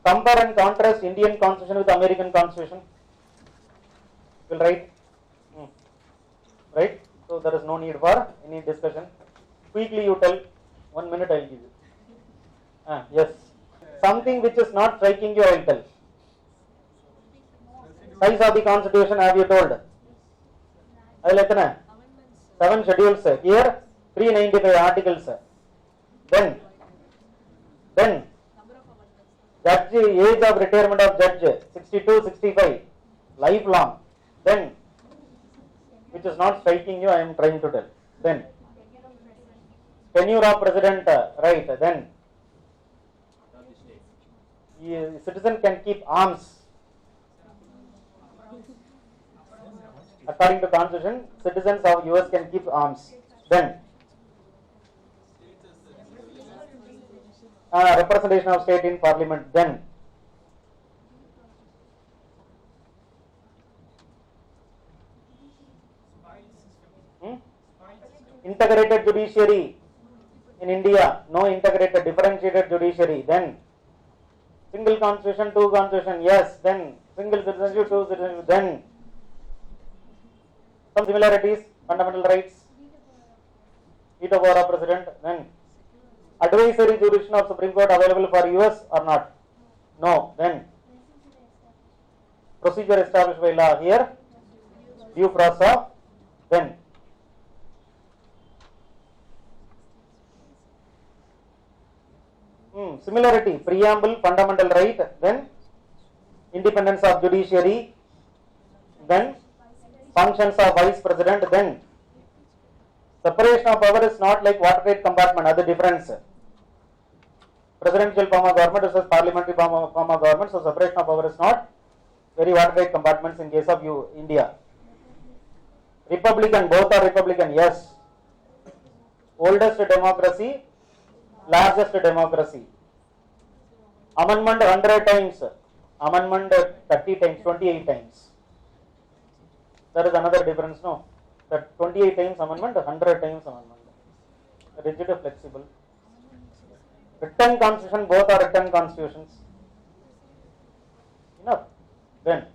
Compare and contrast Indian Constitution with American Constitution. You will write. Right? So there is no need for any discussion. Quickly you tell. 1 minute I will give you. Yes. Something which is not striking you, I will tell. Size of the Constitution, have you told? I will tell. 7 schedules. Here 395 articles. Then judge, age of retirement of judge 62, 65, lifelong. Then, which is not striking you, I am trying to tell. Then, tenure of president, right? Then, citizen can keep arms. According to Constitution, citizens of US can keep arms. Then, representation of state in parliament. Then, integrated judiciary in India. No integrated, differentiated judiciary. Then, single constitution, two constitution. Yes. Then, single citizenship, two citizenship. Then, some similarities, fundamental rights, veto power of president. Then, advisory jurisdiction of Supreme Court available for US or not? No. Then, procedure established by law. Here, due process. Then, similarity, preamble, fundamental right. Then, independence of judiciary. Then, functions of vice president. Then, separation of power is not like watertight compartment. Other difference. Presidential form of government versus parliamentary form of government. So separation of power is not very watertight compartments in case of India. Republican, both are Republican. Yes. Oldest democracy, largest democracy. Amendment 100 times. Amendment 30 times, 28 times. There is another difference, no? That 28 times amendment, 100 times amendment. Rigid, flexible. Written constitution, both are written constitutions. Enough. Then,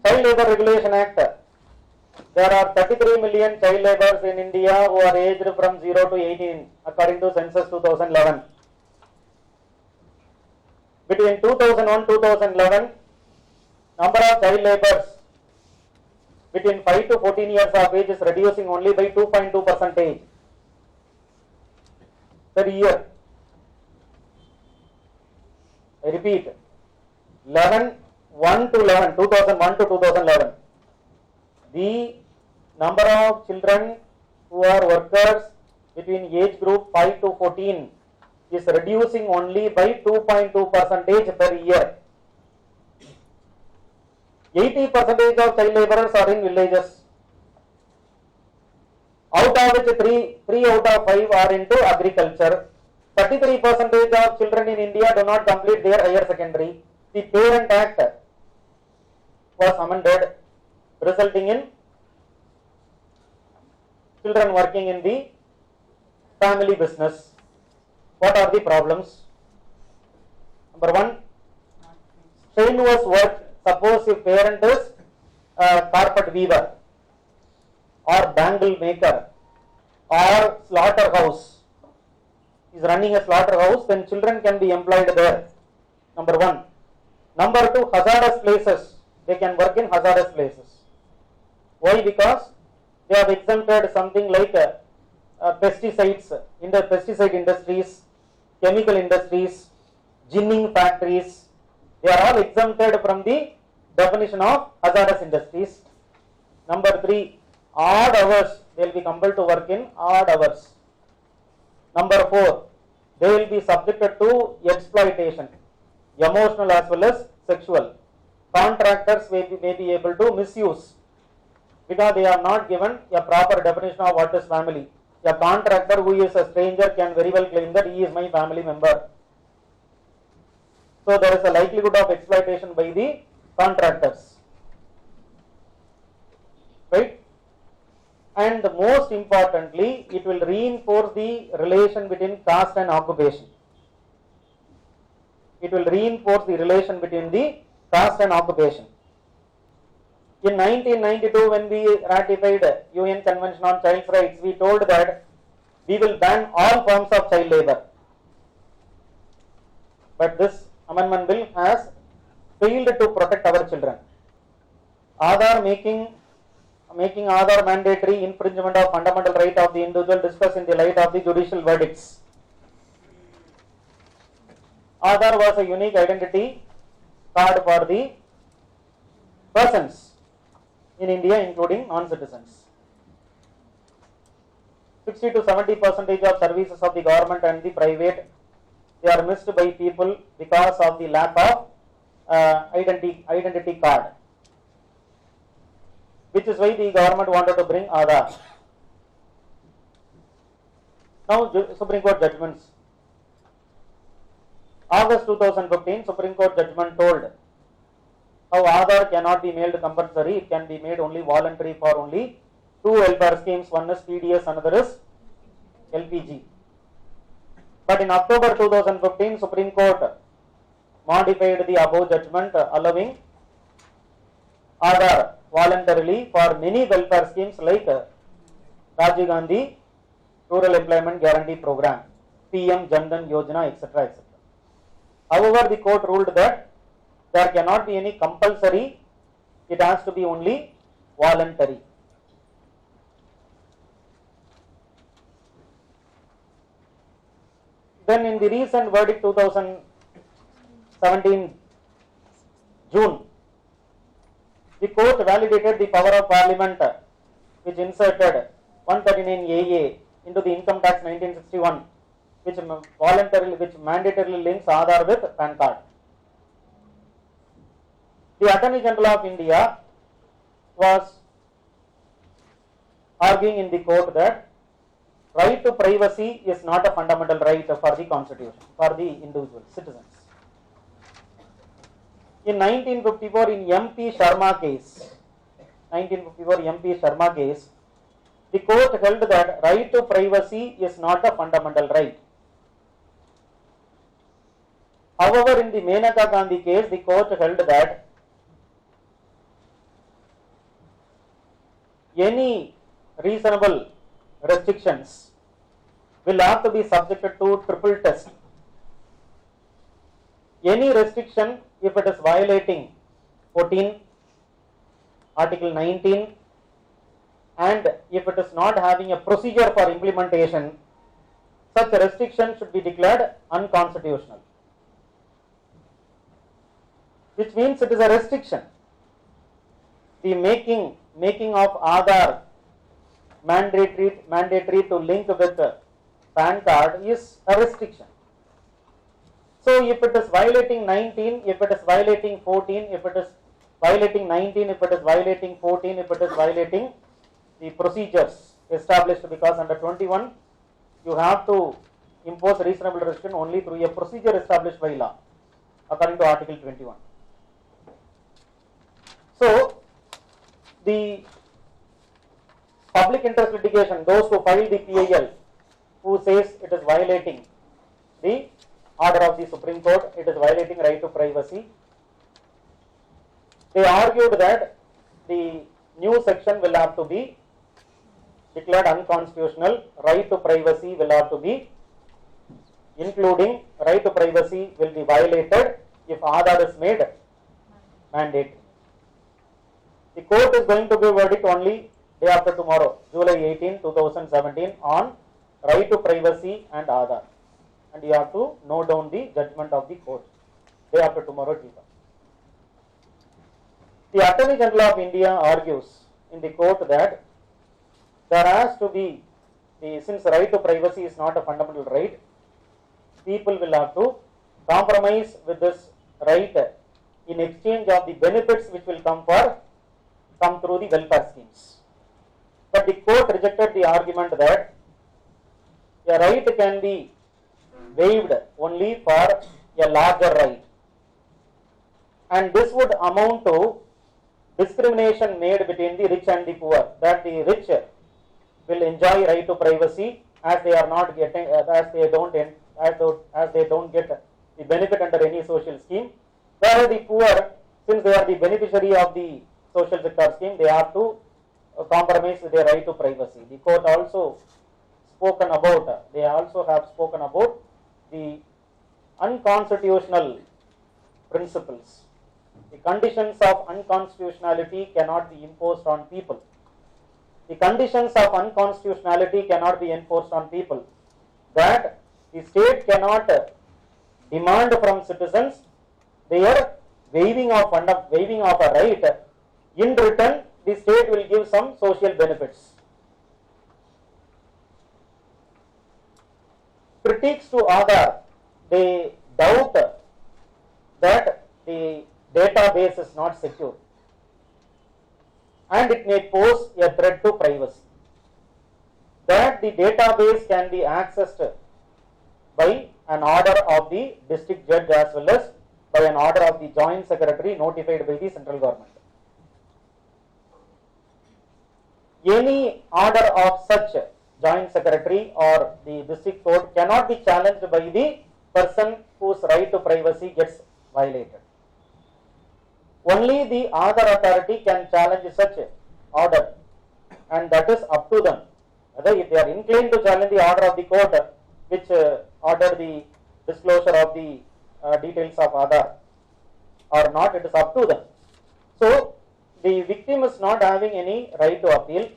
Child Labour Regulation Act. There are 33 million child laborers in India who are aged from 0 to 18 according to census 2011. Between 2001-2011, number of child laborers between 5 to 14 years of age is reducing only by 2.2% per year. I repeat, 2001 to 2011. The number of children who are workers between age group 5 to 14 is reducing only by 2.2% per year. 80% of child laborers are in villages. Out of which 3 out of 5 are into agriculture. 33% of children in India do not complete their higher secondary. The Parent Act was amended, resulting in children working in the family business. What are the problems? Number 1, strenuous work. Suppose if parent is a carpet weaver or bangle maker or slaughterhouse, is running a slaughterhouse, then children can be employed there. Number 1. Number 2, hazardous places. They can work in hazardous places. Why? Because they have exempted something like pesticides in the pesticide industries, chemical industries, ginning factories. They are all exempted from the definition of hazardous industries. Number 3, odd hours. They will be compelled to work in odd hours. Number 4, they will be subjected to exploitation, emotional as well as sexual. Contractors may be able to misuse because they are not given a proper definition of what is family. A contractor who is a stranger can very well claim that he is my family member. So there is a likelihood of exploitation by the contractors. Right? and most importantly, it will reinforce the relation between caste and occupation. It will reinforce the relation between the caste and occupation. In 1992, when we ratified UN Convention on Child's Rights, we told that we will ban all forms of child labor. But this amendment bill has failed to protect our children. Aadhaar making Aadhaar mandatory, infringement of fundamental right of the individual, discussed in the light of the judicial verdicts. Aadhaar was a unique identity card for the persons in India, including non-citizens. 60 to 70% of services of the government and the private, they are missed by people because of the lack of identity card, which is why the government wanted to bring Aadhaar. Now, Supreme Court judgments. August 2015, Supreme Court judgment told how Aadhaar cannot be made compulsory, it can be made only voluntary for only two welfare schemes, one is PDS, another is LPG. But in October 2015, Supreme Court modified the above judgment, allowing Aadhaar voluntarily for many welfare schemes like Rajiv Gandhi Rural Employment Guarantee Program, PM Jan Dhan Yojana, etc. etc. However, the court ruled that there cannot be any compulsory, it has to be only voluntary. Then in the recent verdict 2017 June, the court validated the power of parliament which inserted 139AA into the income tax 1961, which mandatorily links Aadhaar with PAN card. The Attorney General of India was arguing in the court that right to privacy is not a fundamental right for the constitution, for the individual citizens. In 1954, in MP Sharma case, the court held that right to privacy is not a fundamental right. However, in the Menaka Gandhi case, the court held that any reasonable restrictions will have to be subjected to triple test. Any restriction, if it is violating 14, Article 19, and if it is not having a procedure for implementation, such a restriction should be declared unconstitutional. Which means it is a restriction. The making of Aadhaar mandatory to link with PAN card is a restriction. So if it is violating 19, if it is violating 14, if it is violating 19, if it is violating 14, if it is violating the procedures established, because under 21 you have to impose reasonable restriction only through a procedure established by law according to Article 21. So the public interest litigation, those who file the PIL, who says it is violating the order of the Supreme Court, it is violating right to privacy, they argued that the new section will have to be declared unconstitutional, right to privacy will have to be, including right to privacy will be violated if Aadhaar is made mandatory. The court is going to give verdict only day after tomorrow, July 18, 2017, on right to privacy and Aadhaar. And you have to note down the judgment of the court. Day after tomorrow, the Attorney General of India argues in the court that there has to be, since right to privacy is not a fundamental right, people will have to compromise with this right in exchange of the benefits which will come through the welfare schemes. But the court rejected the argument that a right can be waived only for a larger right, and this would amount to discrimination made between the rich and the poor, that the rich will enjoy right to privacy as they are not getting as they don't get the benefit under any social scheme, whereas the poor, since they are the beneficiary of the social sector scheme, they have to compromise with their right to privacy. The court also they also have spoken about the unconstitutional principles. The conditions of unconstitutionality cannot be imposed on people. The conditions of unconstitutionality cannot be enforced on people. That the state cannot demand from citizens their waiving of a right. In return, the state will give some social benefits. Critics to Aadhaar, they doubt that the database is not secure and it may pose a threat to privacy. That the database can be accessed by an order of the district judge as well as by an order of the joint secretary notified by the central government. Any order of such joint secretary or the district court cannot be challenged by the person whose right to privacy gets violated. Only the Aadhaar authority can challenge such order, and that is up to them. Whether if they are inclined to challenge the order of the court which ordered the disclosure of the details of Aadhaar or not, it is up to them. So the victim is not having any right to appeal.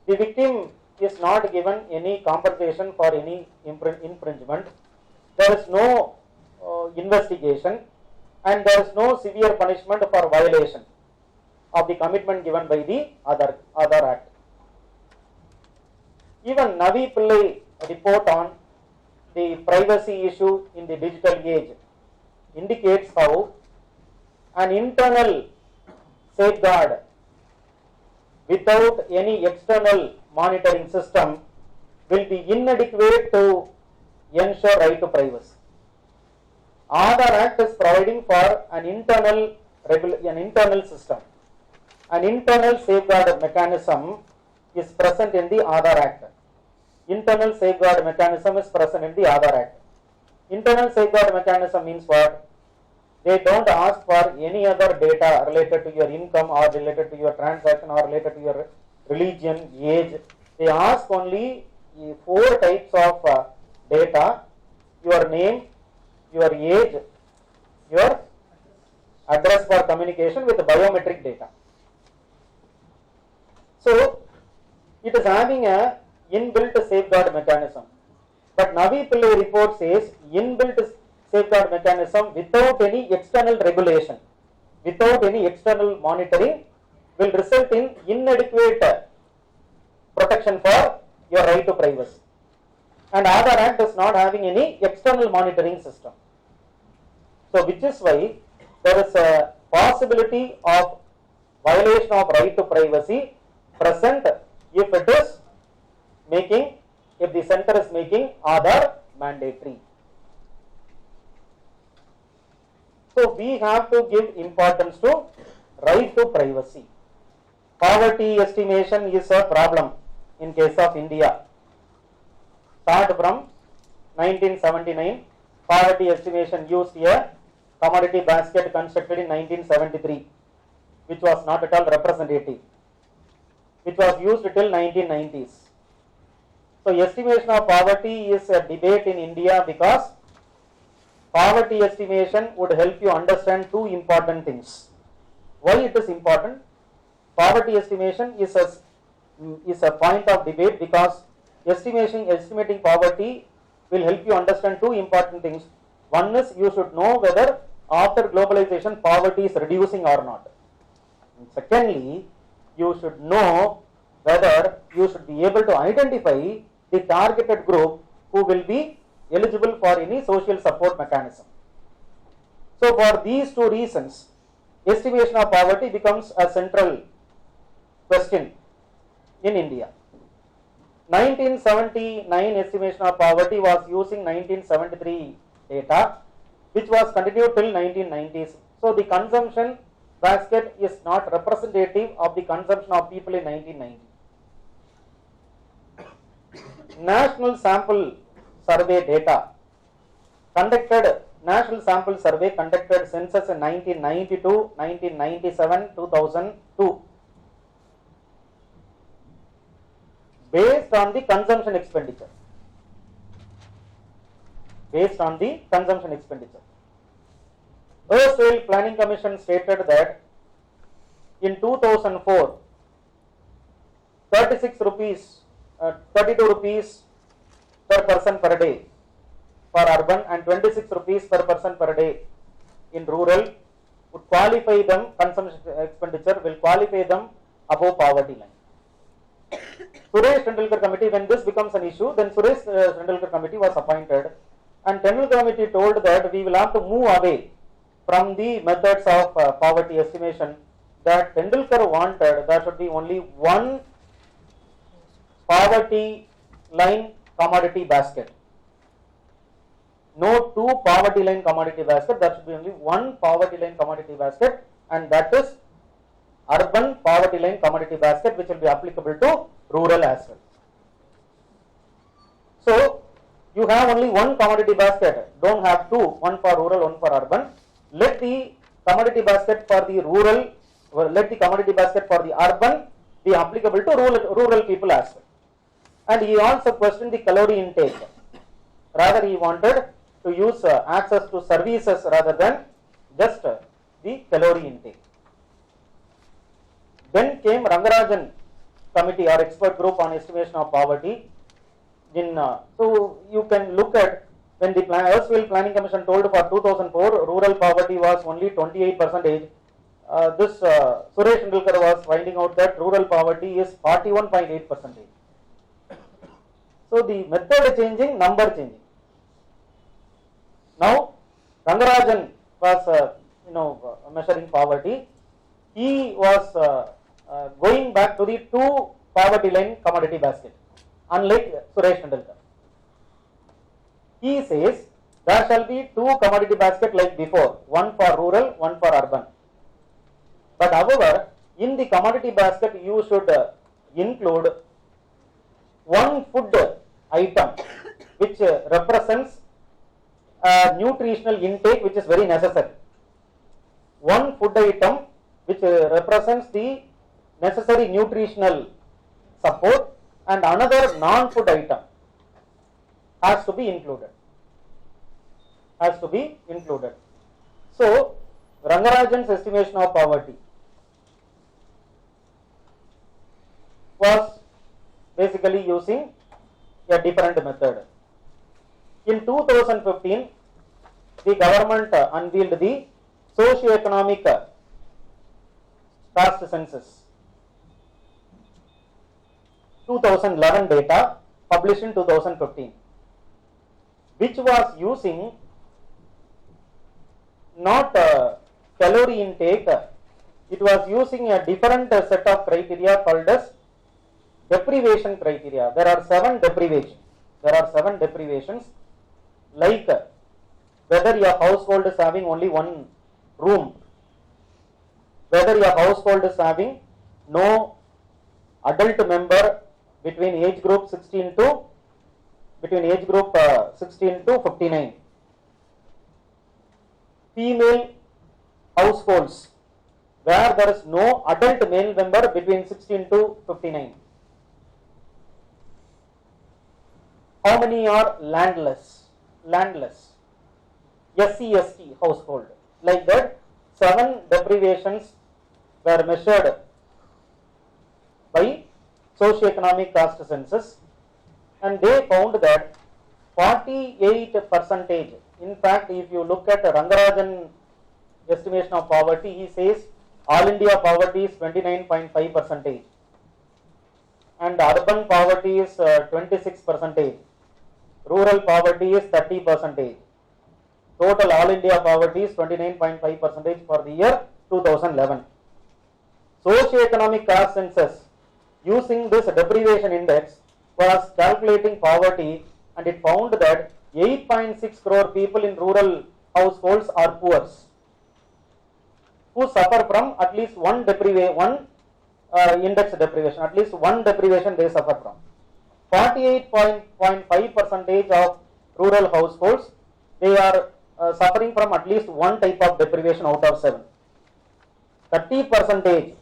The victim is not given any compensation for any infringement. There is no investigation, and there is no severe punishment for violation of the commitment given by the Aadhaar Act. Even Navi Pillai report on the privacy issue in the digital age indicates how an internal safeguard without any external monitoring system will be inadequate to ensure right to privacy. Aadhaar Act is providing for an internal system. An internal safeguard mechanism is present in the Aadhaar Act. Internal safeguard mechanism is present in the Aadhaar Act. Internal safeguard mechanism means what? They don't ask for any other data related to your income or related to your transaction or related to your religion, age. They ask only 4 types of data: your name, your age, your address for communication with biometric data. So it is having a inbuilt safeguard mechanism. But Navi Pillai report says inbuilt safeguard mechanism without any external regulation, without any external monitoring, will result in inadequate protection for your right to privacy. And Aadhaar Act is not having any external monitoring system. So which is why there is a possibility of violation of right to privacy present if the center is making Aadhaar mandatory. So we have to give importance to right to privacy. Poverty estimation is a problem in case of India. Start from 1979, poverty estimation used a commodity basket constructed in 1973, which was not at all representative, which was used till 1990s. So estimation of poverty is a debate in India because poverty estimation would help you understand 2 important things. Why it is important? Poverty estimation is a point of debate because estimating poverty will help you understand 2 important things. One is you should know whether after globalization poverty is reducing or not. And secondly, you should know whether you should be able to identify the targeted group who will be eligible for any social support mechanism. So for these 2 reasons, estimation of poverty becomes a central question in India. 1979 estimation of poverty was using 1973 data, which was continued till 1990s. So the consumption basket is not representative of the consumption of people in 1990. national sample survey data conducted, national sample survey conducted census in 1992, 1997, 2002 based on the consumption expenditure. Based on the consumption expenditure. Erstwhile Planning Commission stated that in 2004, 36 rupees, 32 rupees per person per day for urban and 26 rupees per person per day in rural would qualify them, consumption expenditure will qualify them above poverty line. Suresh Tendulkar committee, when this becomes an issue, then Suresh Tendulkar committee was appointed, and Tendulkar committee told that we will have to move away from the methods of poverty estimation that Tendulkar wanted. There should be only one poverty line commodity basket. No two poverty line commodity basket, there should be only one poverty line commodity basket, and that is urban poverty line commodity basket, which will be applicable to rural as well. So you have only one commodity basket, don't have two, one for rural, one for urban. Let the commodity basket for the rural, let the commodity basket for the urban be applicable to rural people as well. And he also questioned the calorie intake. Rather, he wanted to use access to services rather than just the calorie intake. Then came Rangarajan committee or expert group on estimation of poverty. So you can look at when the Erstwhile Planning Commission told for 2004 rural poverty was only 28%. This Suresh Tendulkar was finding out that rural poverty is 41.8%. So the method changing, number changing. Now Rangarajan was measuring poverty. He was going back to the two poverty line commodity basket, unlike Suresh Tendulkar. He says there shall be two commodity basket like before, one for rural, one for urban. But however, in the commodity basket you should include one food item which represents nutritional intake which is very necessary. One food item which represents the necessary nutritional support, and another non-food item has to be included. So Rangarajan's estimation of poverty was basically using a different method. In 2015, the government unveiled the socio-economic caste census 2011 data published in 2015, which was using not calorie intake, it was using a different set of criteria called as deprivation criteria. There are seven deprivations, like whether your household is having only one room, whether your household is having no adult member between age group 16 to 59, female households where there is no adult male member between 16 to 59. How many are landless? SC/ST household. Like that, 7 deprivations were measured by socio-economic caste census, and they found that 48%. In fact, if you look at Rangarajan estimation of poverty, he says all India poverty is 29.5%, and urban poverty is 26%, rural poverty is 30%. Total all India poverty is 29.5% for the year 2011. Socio-economic caste census using this deprivation index was calculating poverty, and it found that 8.6 crore people in rural households are poor, who suffer from at least one index deprivation, at least one deprivation they suffer from. 48.5% of rural households, they are suffering from at least one type of deprivation out of 7. 30%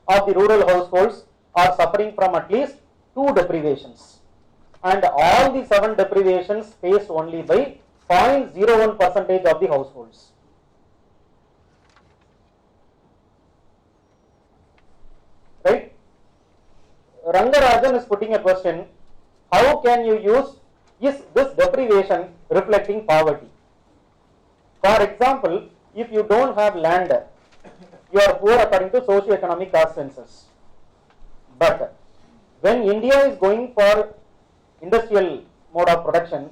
of the rural households are suffering from at least 2 deprivations, and all the 7 deprivations faced only by 0.01% of the households. Right? Rangarajan is putting a question: how can you use, is this deprivation reflecting poverty? For example, if you don't have land, you are poor according to socio-economic caste census. But when India is going for industrial mode of production,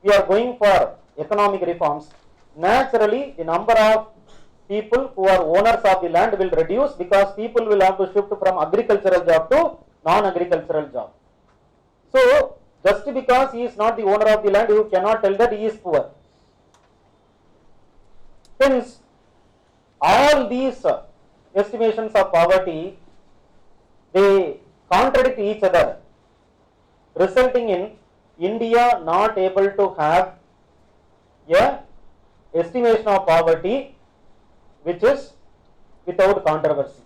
we are going for economic reforms, naturally the number of people who are owners of the land will reduce, because people will have to shift from agricultural job to non-agricultural job. So just because he is not the owner of the land, you cannot tell that he is poor. Hence, all these estimations of poverty, they contradict each other, resulting in India not able to have a estimation of poverty which is without controversy.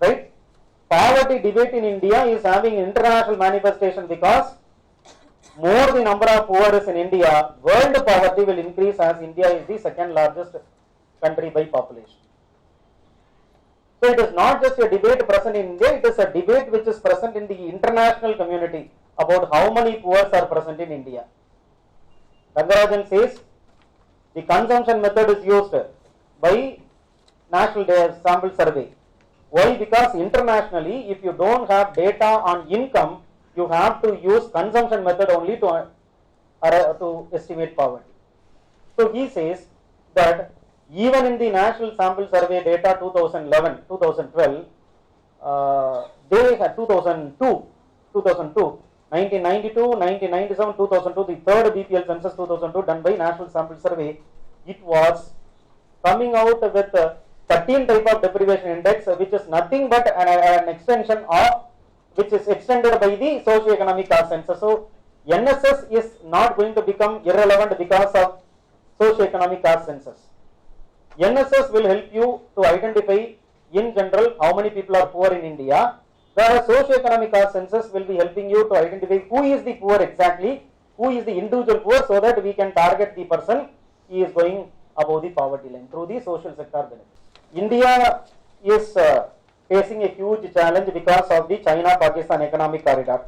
Right? Poverty debate in India is having international manifestation, because more the number of poor is in India, world poverty will increase, as India is the second largest country by population. So it is not just a debate present in India, it is a debate which is present in the international community about how many poor are present in India. Rangarajan says the consumption method is used by National Sample Survey. Why? Because internationally, if you don't have data on income, you have to use consumption method only to estimate poverty. So he says that even in the National Sample Survey data 2011, 2012, they had 2002, 1992, 1997, 2002, the third BPL census 2002 done by National Sample Survey, it was coming out with 13 type of deprivation index, which is nothing but an extension of, which is extended by the socio-economic caste census. So NSS is not going to become irrelevant because of socio-economic caste census. NSS will help you to identify in general how many people are poor in India, whereas socio-economic caste census will be helping you to identify who is the poor exactly, who is the individual poor, so that we can target the person he is going above the poverty line through the social sector benefits. India is facing a huge challenge because of the China-Pakistan economic corridor.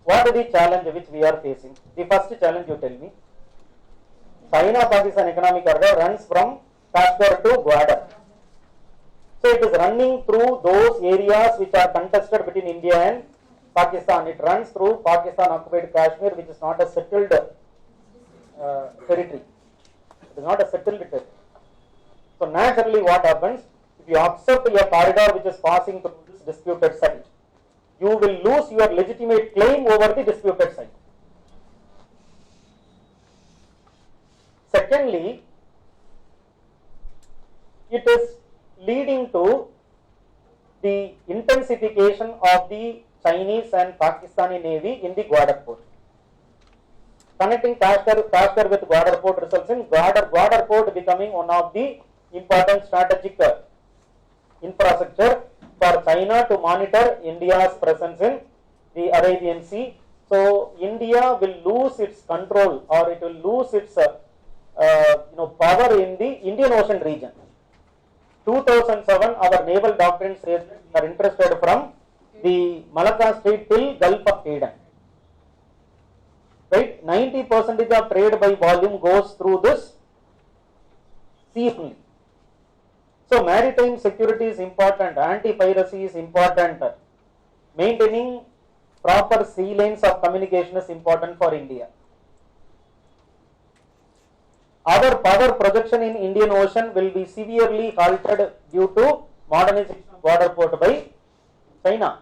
What is the challenge which we are facing? The first challenge, you tell me. China-Pakistan economic corridor runs from Kashmir to Gwadar. So it is running through those areas which are contested between India and Pakistan. It runs through Pakistan-occupied Kashmir, which is not a settled territory. It is not a settled territory. So naturally what happens, if you accept a corridor which is passing through this disputed site, you will lose your legitimate claim over the disputed site. Secondly, it is leading to the intensification of the Chinese and Pakistani Navy in the Gwadar port. Connecting Kashmir with Gwadar port results in Gwadar port becoming one of the important strategic infrastructure for China to monitor India's presence in the Arabian Sea. So India will lose its control, or it will lose its power in the Indian Ocean region. 2007, our naval doctrine says that we are interested from the Malacca Strait till Gulf of Aden. Right, 90% of trade by volume goes through this sea only. So maritime security is important, anti-piracy is important, maintaining proper sea lanes of communication is important for India. Our power projection in Indian Ocean will be severely halted due to modernization of Gwadar port by China.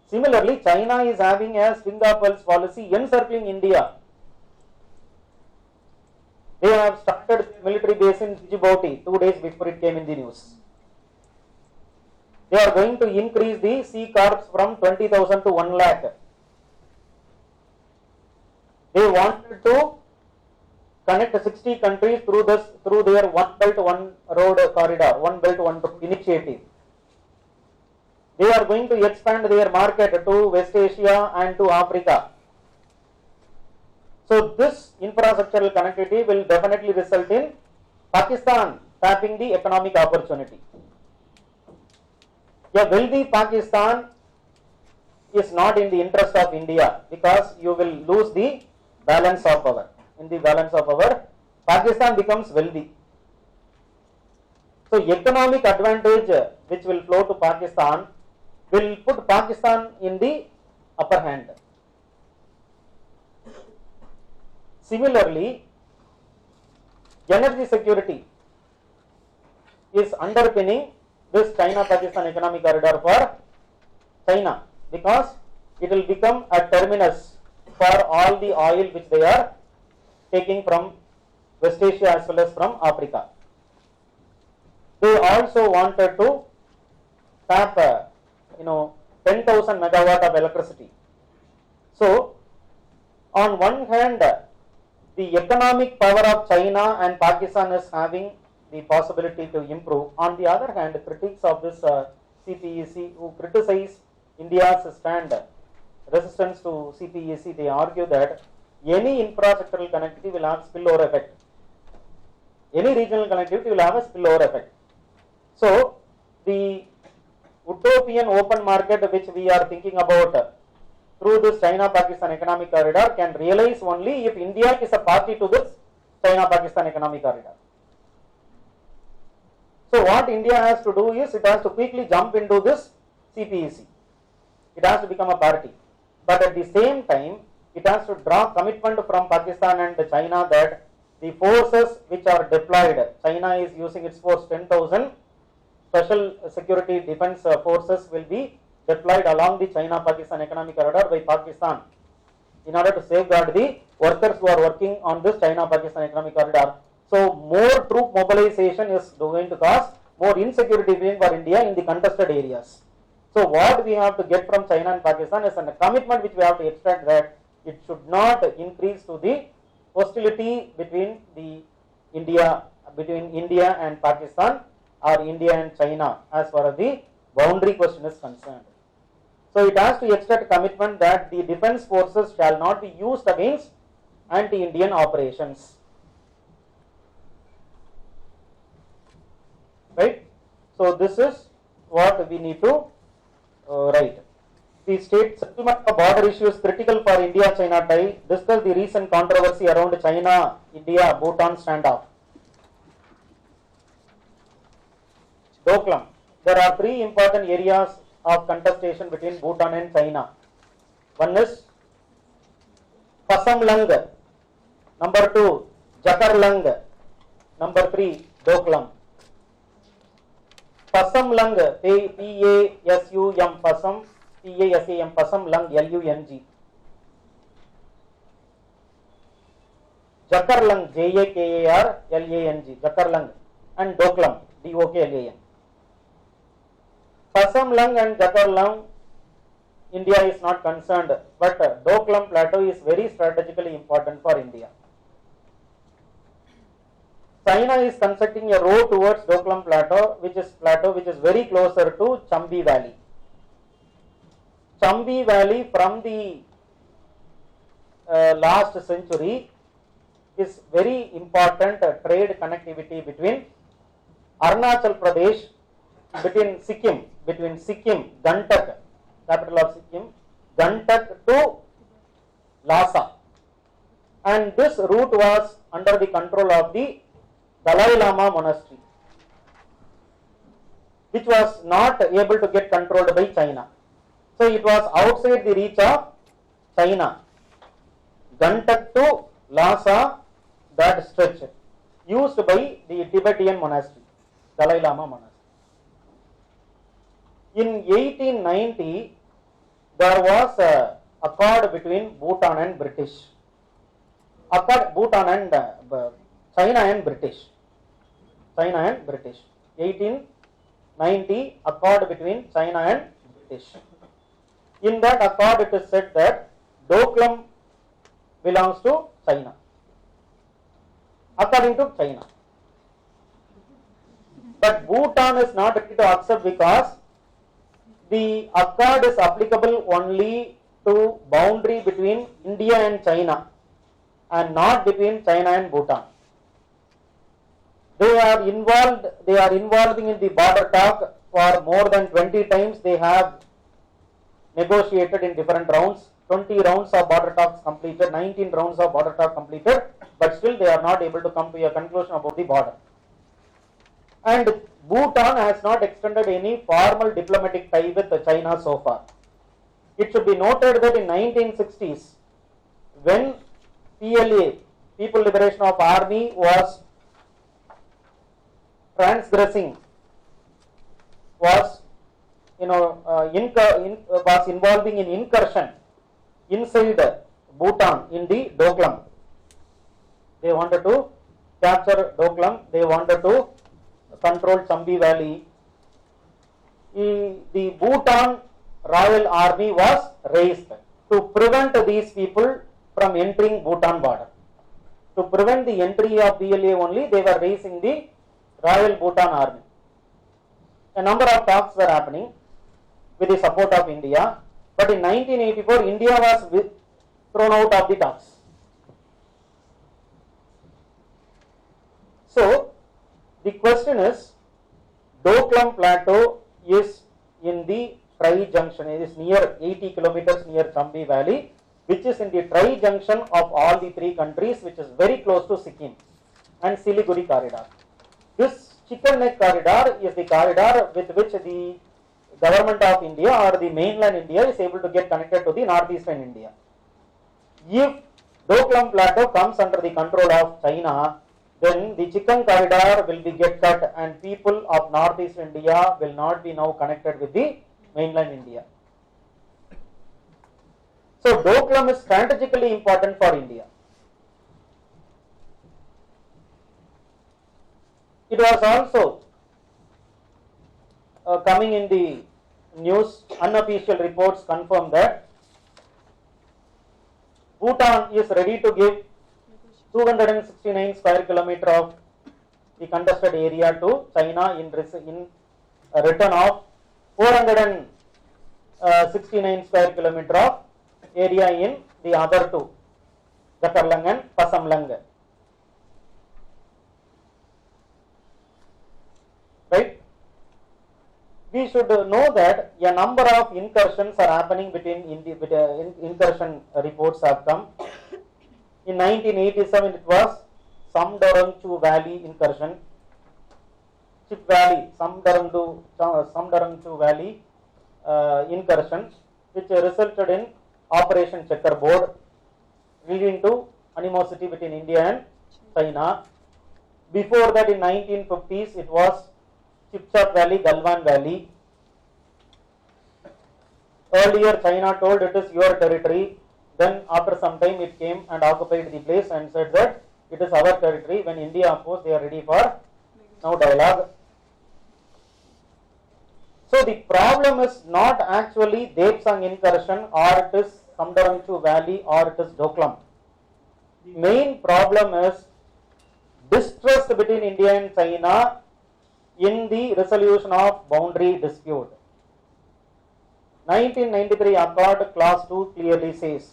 Similarly, China is having a string of pearls policy encircling India. They have started military base in Djibouti 2 days before it came in the news. They are going to increase the C corps from 20,000 to 1 lakh. They wanted to connect 60 countries through their One Belt One Road corridor, One Belt One Road initiative. They are going to expand their market to West Asia and to Africa. So this infrastructural connectivity will definitely result in Pakistan tapping the economic opportunity. A wealthy Pakistan is not in the interest of India, because you will lose the balance of power. In the balance of power, Pakistan becomes wealthy. So economic advantage which will flow to Pakistan will put Pakistan in the upper hand. Similarly, energy security is underpinning this China-Pakistan economic corridor for China, because it will become a terminus for all the oil which they are taking from West Asia as well as from Africa. They also wanted to tap 10,000 megawatt of electricity. So on one hand, the economic power of China and Pakistan is having the possibility to improve. On the other hand, critics of this CPEC who criticize India's stand resistance to CPEC, they argue that any infrastructural connectivity will have spillover effect. Any regional connectivity will have a spillover effect. So the utopian open market which we are thinking about through this China-Pakistan economic corridor can realize only if India is a party to this China-Pakistan economic corridor. So what India has to do is it has to quickly jump into this CPEC. It has to become a party. But at the same time, it has to draw commitment from Pakistan and China that the forces which are deployed, China is using its force 10,000, special security defense forces will be deployed along the China-Pakistan economic corridor by Pakistan in order to safeguard the workers who are working on this China-Pakistan economic corridor. So more troop mobilization is going to cause more insecurity for India in the contested areas. So what we have to get from China and Pakistan is a commitment which we have to extract, that it should not increase to the hostility between India and Pakistan or India and China as far as the boundary question is concerned. So it has to extract commitment that the defense forces shall not be used against anti-Indian operations. Right? So this is what we need to write. The state settlement of border issues critical for India-China tie. Discuss the recent controversy around China-India-Bhutan standoff. Doklam. There are three important areas of contestation between Bhutan and China. One is Pasamlang. Number 2, Jakarlang. Number 3, Doklam. Pasamlang, P-A-S-U-M, Pasam, P-A-S-A-M, Pasamlang, L-U-N-G. Jakarlang, J-A-K-A-R-L-A-N-G, Jakarlang, and Doklam, D-O-K-L-A-M. Pasamlang and Jakarlang, India is not concerned, but Doklam plateau is very strategically important for India. China is constructing a road towards Doklam plateau, which is very closer to Chambi Valley. Chambi Valley from the last century is very important trade connectivity between Arunachal Pradesh, between Sikkim, Gantak, capital of Sikkim, Gantak to Lhasa. And this route was under the control of the Dalai Lama monastery, which was not able to get controlled by China. So it was outside the reach of China. Gantak to Lhasa, that stretch, used by the Tibetan monastery, Dalai Lama monastery. In 1890, there was a accord between Bhutan and British. China and British. 1890. 1990 accord between China and British. In that accord, it is said that Doklam belongs to China, according to China. But Bhutan is not ready to accept because the accord is applicable only to boundary between India and China and not between China and Bhutan. They are involving in the border talk for more than 20 times. They have negotiated in different rounds. 20 rounds of border talks completed, 19 rounds of border talk completed, but still they are not able to come to a conclusion about the border. And Bhutan has not extended any formal diplomatic tie with China so far. It should be noted that in 1960s, when PLA, People Liberation of Army, was transgressing, was involving in incursion inside Bhutan in the Doklam. They wanted to capture Doklam. They wanted to control Chambi Valley. The Bhutan Royal Army was raised to prevent these people from entering Bhutan border. To prevent the entry of PLA only, they were raising the Royal Bhutan Army. A number of talks were happening with the support of India, but in 1984, India was thrown out of the talks. So, the question is, Doklam Plateau is in the tri-junction. It is near 80 kilometers near Chambi Valley, which is in the tri-junction of all the three countries, which is very close to Sikkim and Siliguri corridor. This Chicken Neck corridor is the corridor with which the government of India or the mainland India is able to get connected to the northeastern India. If Doklam Plateau comes under the control of China, then the chicken corridor will be get cut and people of northeast India will not be now connected with the mainland India. So Doklam is strategically important for India. It was also coming in the news, unofficial reports confirm that Bhutan is ready to give 269 square kilometer of the contested area to China in return of 469 square kilometer of area in the other two, Gatarlang and Pasamlang. Right? We should know that a number of incursions are happening between incursion reports have come. In 1987, it was Samdarangchu Valley incursion, Chip Valley, Samdarangchu Valley incursion, which resulted in Operation Checkerboard, leading to animosity between India and China. Before that, in 1950s, it was Chipchak Valley, Galwan Valley. Earlier, China told it is your territory. Then, after some time, it came and occupied the place and said that it is our territory. When India opposed, they are ready for now dialogue. So, the problem is not actually Depsang incursion or it is Samdarangchu Valley or it is Doklam. The main problem is distrust between India and China in the resolution of boundary dispute. 1993 Accord Clause 2 clearly says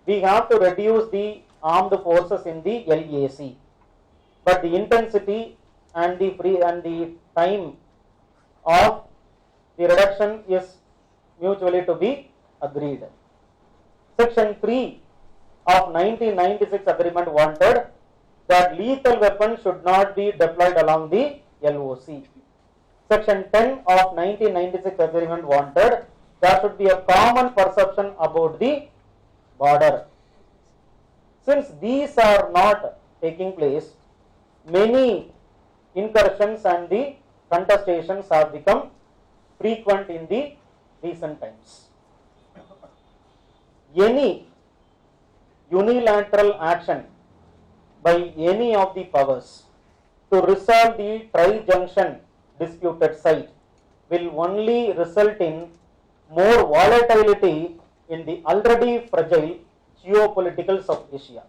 we have to reduce the armed forces in the LAC, but the intensity and the time of the reduction is mutually to be agreed. Section 3 of 1996 agreement wanted that lethal weapons should not be deployed along the LOC. Section 10 of 1996 agreement wanted there should be a common perception about the border. Since these are not taking place, many incursions and the contestations have become frequent in the recent times. Any unilateral action by any of the powers to resolve the tri-junction disputed site will only result in more volatility in the already fragile geopolitics of Asia.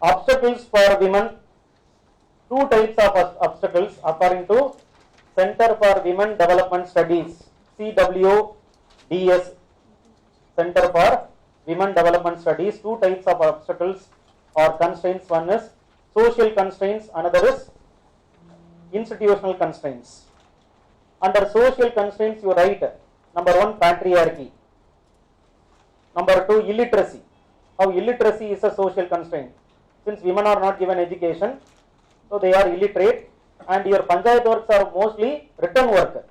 Obstacles for women. Two types of obstacles according to Center for Women Development Studies, CWDS, Center for Women Development Studies. Two types of obstacles or constraints. One is social constraints, another is institutional constraints. Under social constraints you write number 1 patriarchy, number 2 illiteracy. How illiteracy is a social constraint. Since women are not given education, so they are illiterate, and your panchayat works are mostly written work.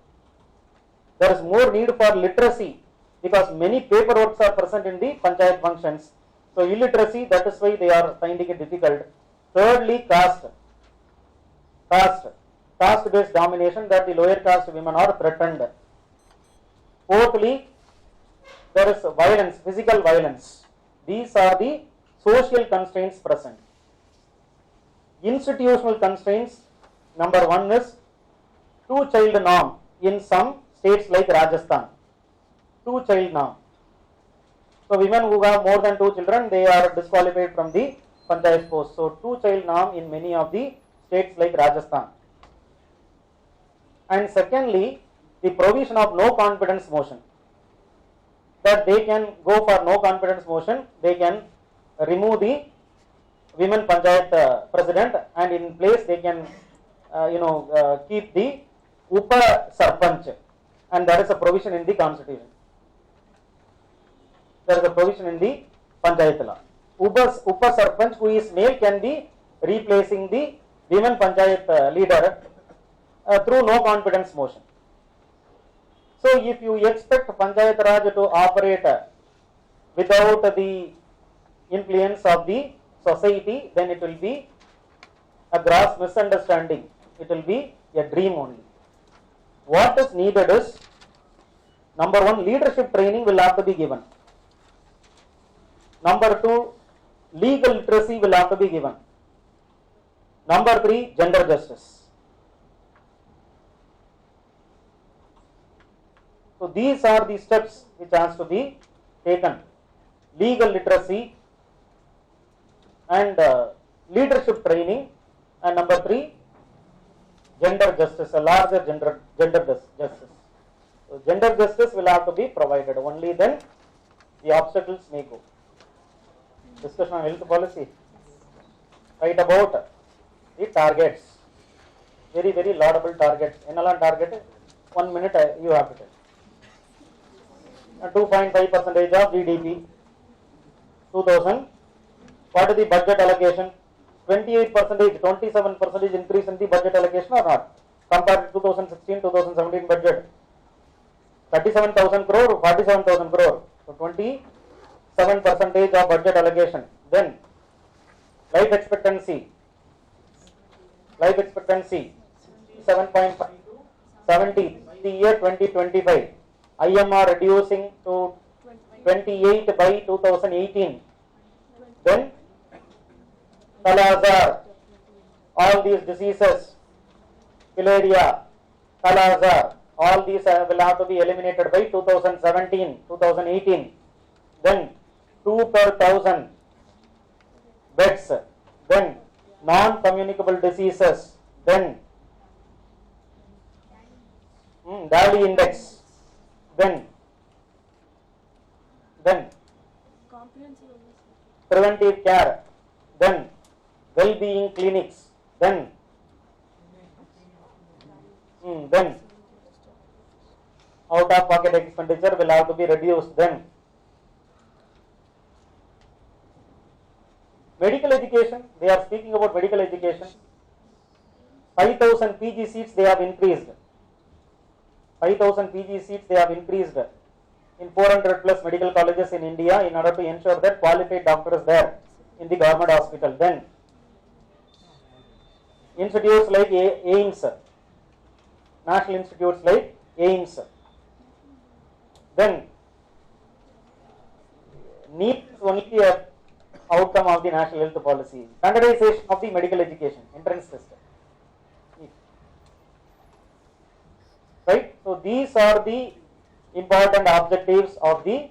There is more need for literacy because many paperworks are present in the panchayat functions. So illiteracy, that is why they are finding it difficult. Thirdly, caste based domination, that the lower caste women are threatened. Fourthly, there is violence, physical violence. These are the social constraints present. Institutional constraints, number 1 is two-child norm in some states like Rajasthan. Two-child norm. So women who have more than 2 children, they are disqualified from the panchayat post. So two-child norm in many of the states like Rajasthan. And secondly, the provision of no confidence motion, that they can go for no confidence motion, they can remove the women panchayat president, and in place they can keep the upa sarpanch, and there is a provision in the constitution. There is a provision in the panchayat law. Upa sarpanch who is male can be replacing the women panchayat leader through no confidence motion. So if you expect panchayat raj to operate without the influence of the society, then it will be a gross misunderstanding. It will be a dream only. What is needed is, number 1, leadership training will have to be given. Number 2, legal literacy will have to be given. Number 3, gender justice. So these are the steps which has to be taken. Legal literacy and leadership training, and number 3, gender justice, a larger gender justice. So gender justice will have to be provided. Only then the obstacles may go. Discussion on health policy. Write about the targets. Very, very laudable targets. Ennalam target? 1 minute you have to tell. 2.5% of GDP. 2000. What is the budget allocation? 28%, 27% increase in the budget allocation or not? Compared to 2016-2017 budget. 37,000 crore, 47,000 crore. So 27% of budget allocation. Then life expectancy 7.5 to 70 the year 2025. IMR reducing to 28 by 2018. Then Kala-Azar, all these diseases, Filaria, Kala-Azar, all these will have to be eliminated by 2017, 2018. Then 2 per 1,000 beds. Then non-communicable diseases. Then Dali index. Then preventive care. Then well-being clinics. Then out-of-pocket expenditure will have to be reduced. Then medical education, they are speaking about medical education. 5,000 PG seats they have increased. 5,000 PG seats they have increased in 400 plus medical colleges in India in order to ensure that qualified doctors there in the government hospital. Then institutes like AIMS, national institutes like AIMS. Then NEET is only a outcome of the national health policy. Standardization of the medical education entrance test. right? So these are the important objectives of the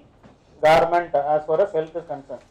government as far as health is concerned.